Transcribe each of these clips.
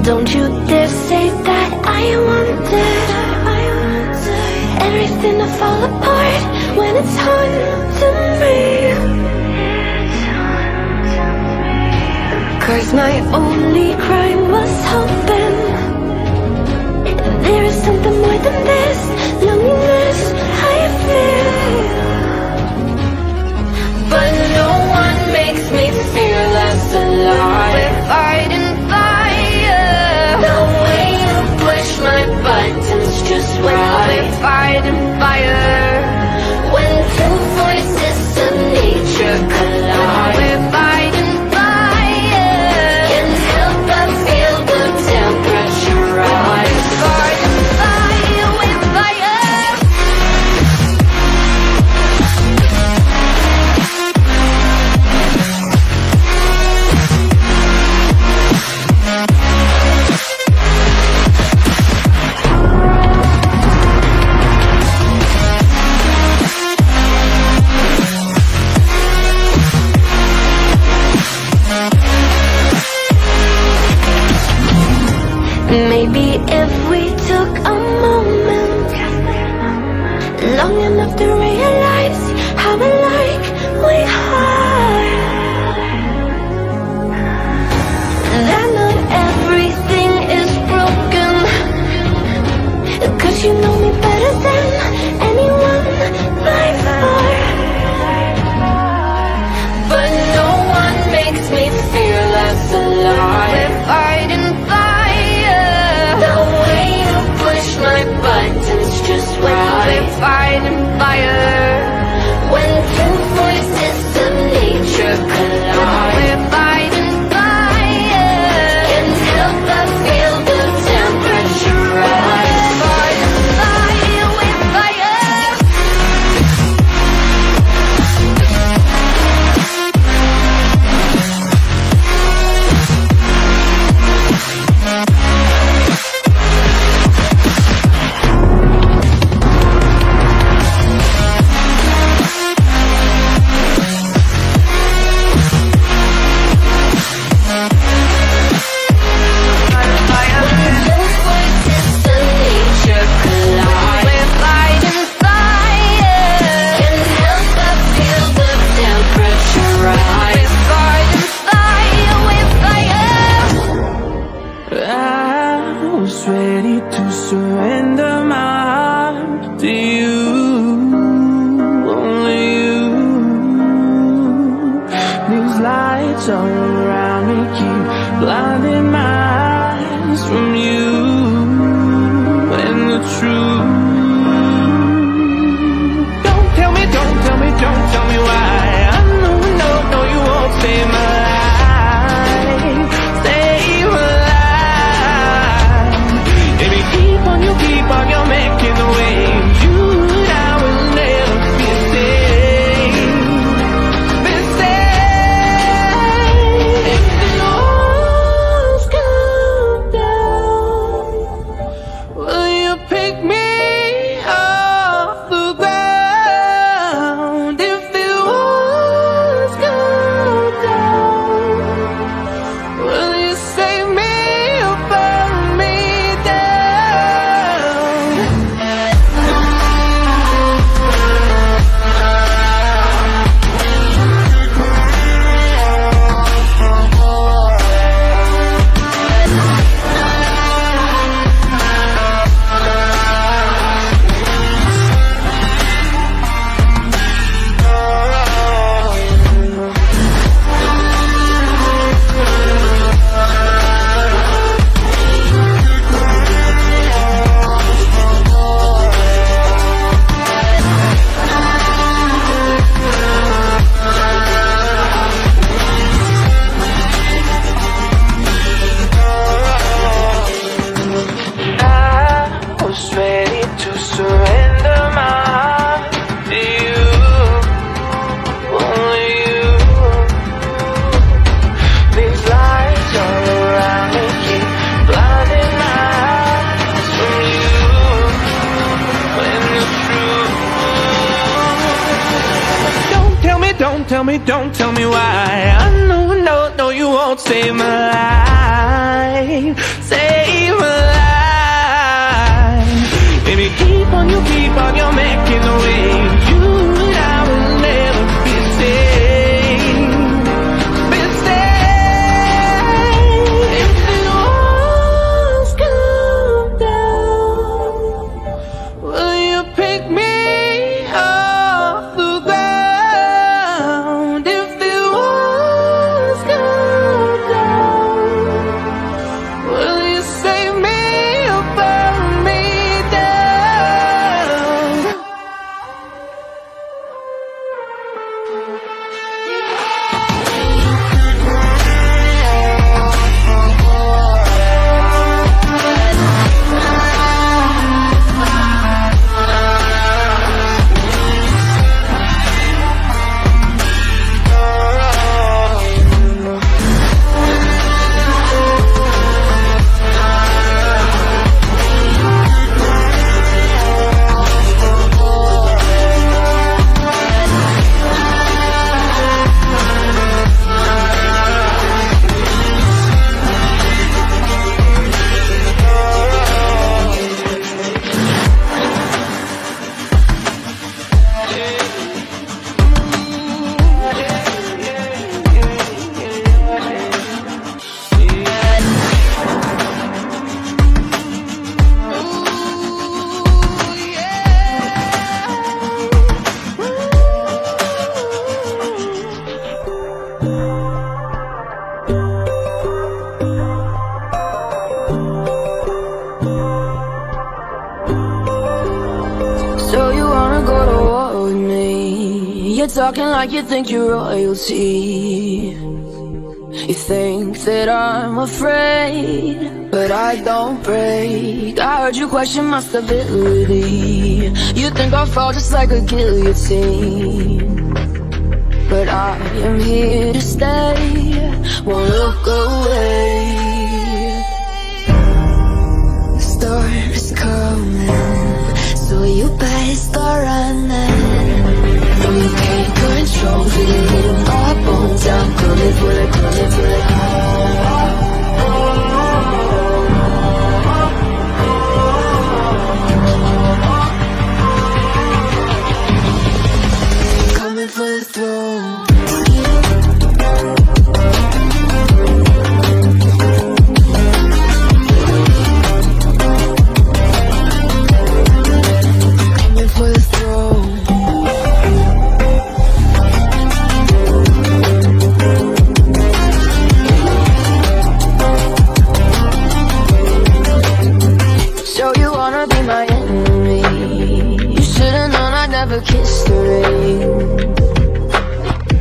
Don't you dare say that I wanted everything to fall apart when it's haunting me. 'Cause my only crime was hoping there is something more than this loneliness I feel. But no one makes me feel less alive. We're fighting fire. The way you push my buttons just right. We're fighting fire. When two voices of nature collide. We're fighting fire. Can't help but feel the temperature rise. We're fighting fire. We're fire. Maybe if we took a moment long enough to realize how alike we are, that not everything is broken. 'Cause you know me better than anyone by far. But no one makes me feel less alive. We're fighting fire. The way you push my buttons just right. We're fighting fire. When two voices of nature collide. We're fighting fire. Can't help but feel the temperature rise. Fighting fire, we're fire. Ready to surrender my heart to you, only you. These lights all around me keep blinding my eyes from you and the truth. Don't tell me, don't tell me, don't tell me why. I know, no, you won't save my life, save my life. Keep on, you're making the waves. You and I will never be the same. The same. If the walls come down, will you pick me off the ground? If the walls come down, will you save me or burn me down? Don't tell me why. I know, you won't save my life. you're talking like you think you're royalty. You think that I'm afraid, but I don't break. I heard you question my stability. You think I'll fall just like a guillotine, but I am here to stay, won't look away. The storm is coming, so you better start running. No, you can't control it. Our bones, I'm coming for it, coming for it. Coming for the throne. Coming for the throne. So you wanna be my enemy? You should've known I'd never kiss the rain.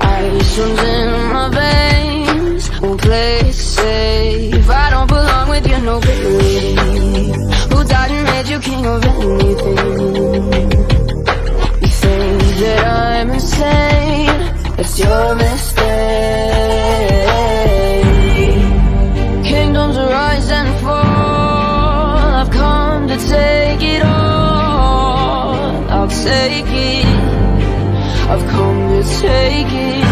Ice runs in my veins, won't play it safe. I don't belong with you, no baby. Who died and made you king of anything? You think that I'm insane, it's your mistake. Kingdoms rise and fall, I've come to take it all. I'll take it, I've come to take it.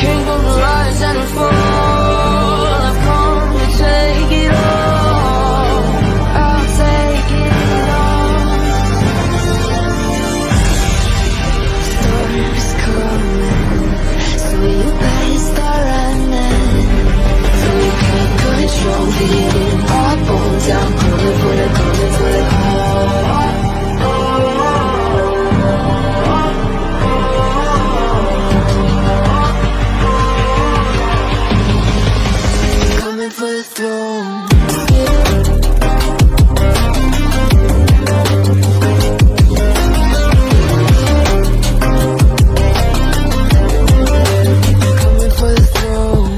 Kingdoms rise and fall, I've come to take it all. I'll take it all. Storm is coming, so you better start running. So you can't control it. Our bones, I'm coming for the, coming for the. Coming for the throne. Coming for the throne.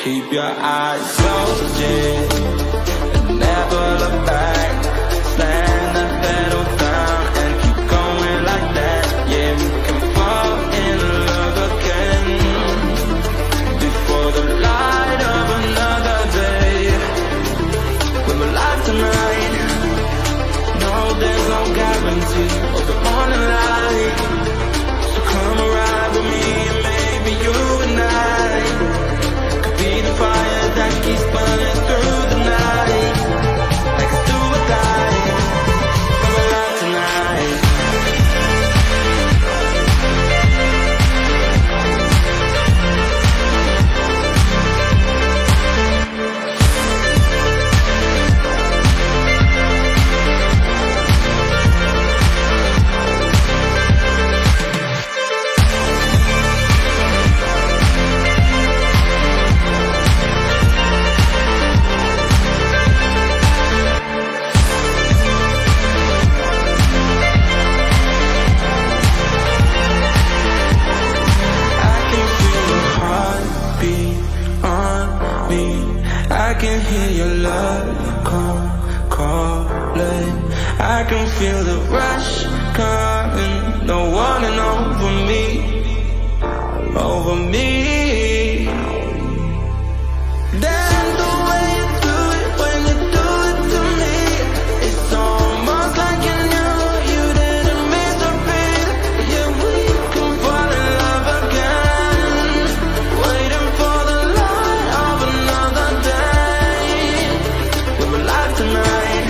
Keep your eyes open and never look back. Slam the pedal down and keep going like that. Yeah, we can fall in love again before the light of another day. We're alive tonight. No, there's no guarantee of the morning light. So come ride with me and maybe you and I be the fire that keeps burning through the night, like a do or die. Come alive tonight. I can hear your love calling. I can feel the rush coming. No one and over me, over me. Damn the way you do it when you do it to me. It's almost like you knew you didn't miss a beat. Yeah, we can fall in love again, waiting for the light of another day. We're alive tonight.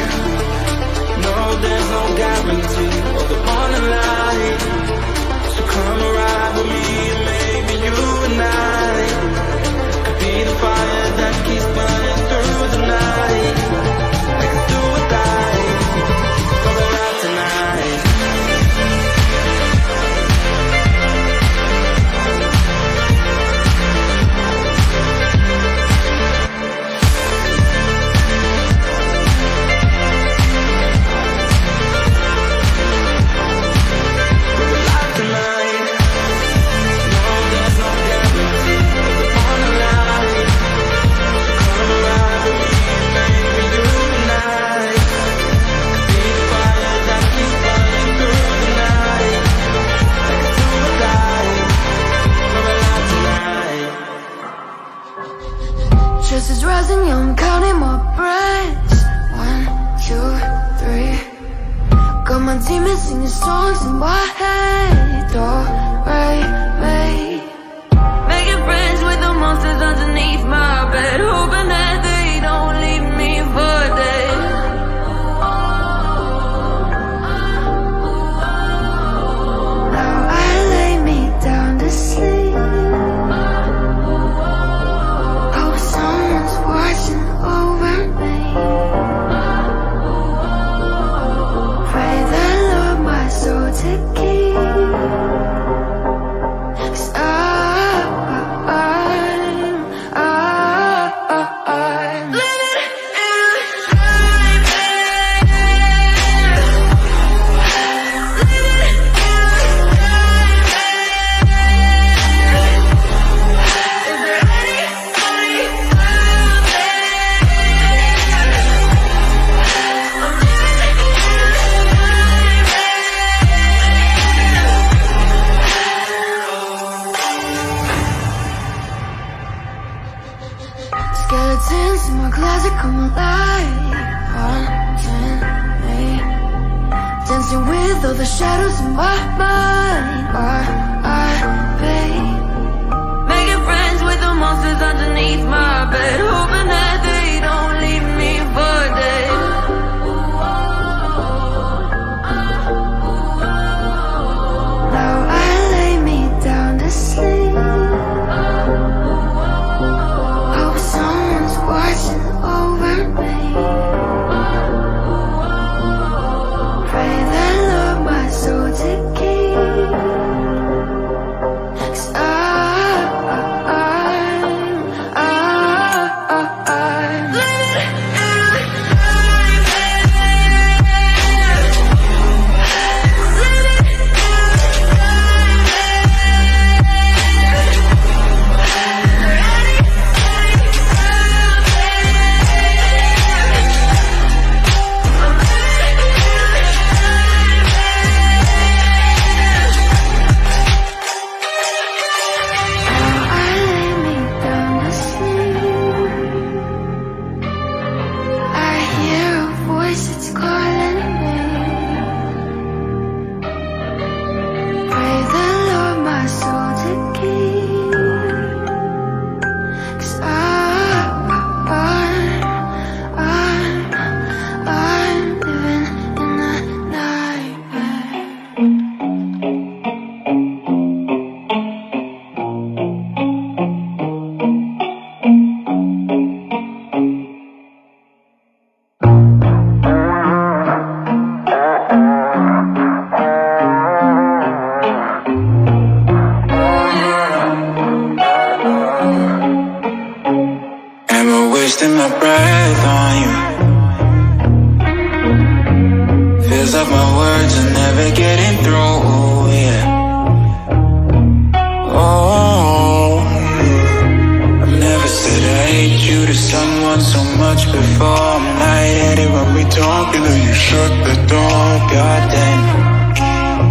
No, there's no guarantee of the morning light. So come ride with me and maybe you and I singing songs in my head. Do, re, mi. Making friends with the monsters underneath my bed, hoping that they don't leave me for dead. Now I lay me down to sleep. Hope someone's watching over me. Pray the Lord my soul to keep. 'Cause I'm living skeletons in my closet come alive, haunting me, dancing with all the shadows in my mind. R.I.P. Making friends with the monsters underneath my bed, hoping that they don't leave me for dead. Now I lay me down to sleep. Hope someone's watching over me. Pray the Lord my soul to keep. 'Cause I'm living wasting my breath on you. Feels like my words are never getting through, yeah. Oh, I've never said I hate you to someone so much before. I'm lightheaded when we talk and then you shut the door. Goddamn,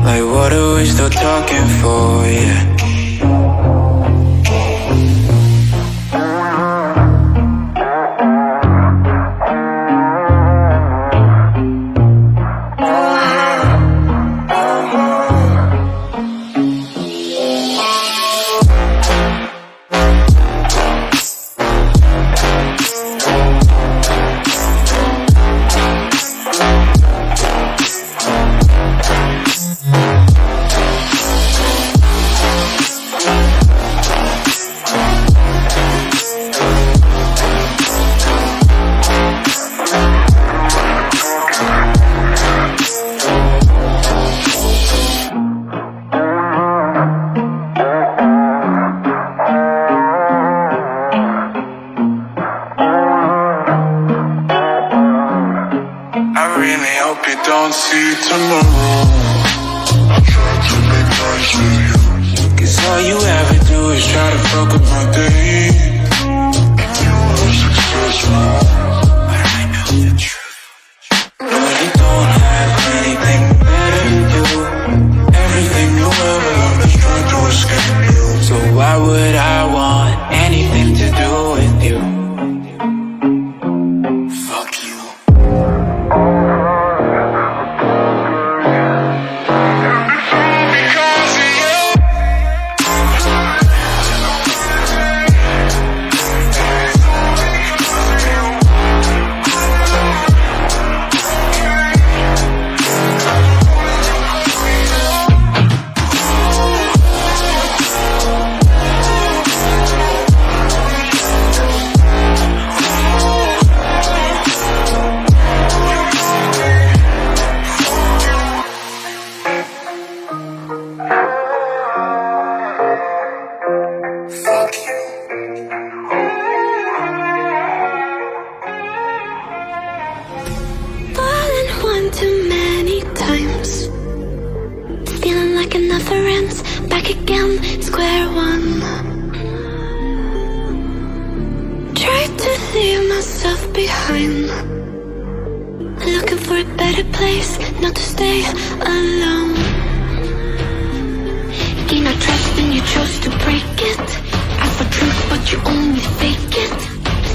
like what are we still talking for, yeah. Don't see tomorrow. I try to make nice with you, 'cause all you ever do is try to fuck up my day. You are successful, but I know the truth. No, you don't have anything better to do. Everything you ever love is trying to escape you. So why would I want anything to do with you? Fuck you. like a never ends. Back again, square one. Tried to leave myself behind, looking for a better place, not to stay alone. Gain our trust and you chose to break it. Ask for truth but you only fake it.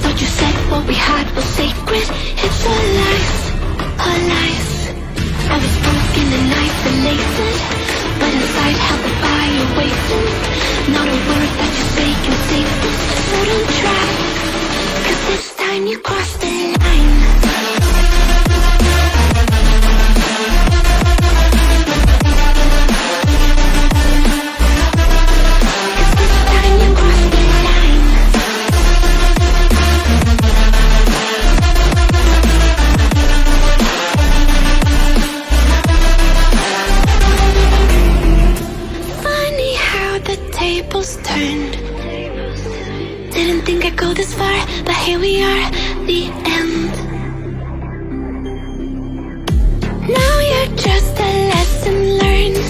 Thought you said what we had was sacred. It's all lies, all lies. I was broken and isolated, but inside held the fire waiting. Not a word that you say can save this, so don't try, 'cause this time you crossed the line. Turned. Didn't think I'd go this far, but here we are, the end. Now you're just a lesson learned,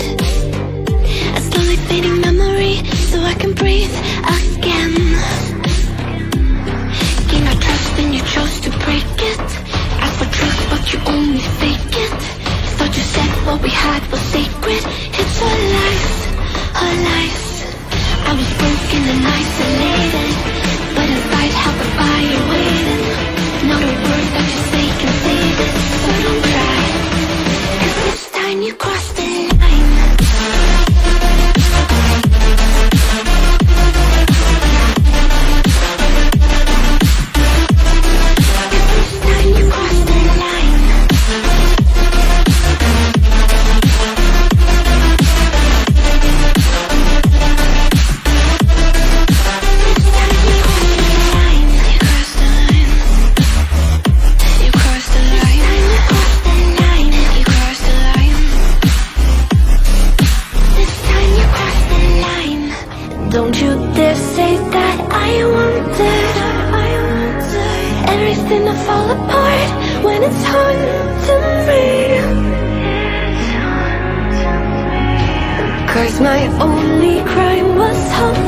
a slowly fading memory, so I can breathe again. Gain our trust and you chose to break it. Ask for truth but you only fake it. Thought you said what we had was sacred. It's all lies, all lies. I was broken and isolated, but inside held the fire waiting. Not a word that you say can save it, so don't cry, 'cause this time you crossed the line. This time you crossed the line. Don't you dare say that I wanted everything to fall apart when it's haunting me. 'Cause my only crime was hope.